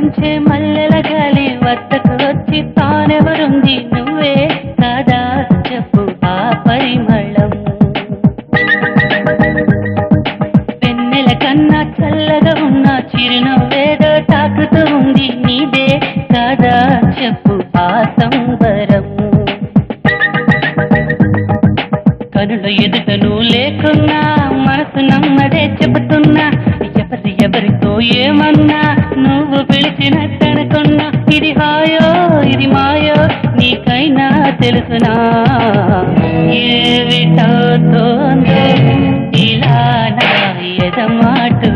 పంచే మల్లెల గాలి వద్దకు వచ్చి తానెవరుంది నువ్వే కాదా చెప్పు ఆ పరిమళం వెన్నెల కన్నా చల్లగా ఉన్న చిరునవ్వేదో తాకుతూ ఉంది నీదే కాదా చెప్పు ఆ సంబరం కనుల ఎదుట నువ్వు లేకున్నా మనసు నమ్మదే చెబుతున్నా ఎవరితో ఏమన్నా నువ్వు పిలిచినట్టనుకున్నా ఇది హాయో ఇది మాయో నీకైనా తెలుసునా ఏవిటవుతోందో ఇలా నా ఎదమాటు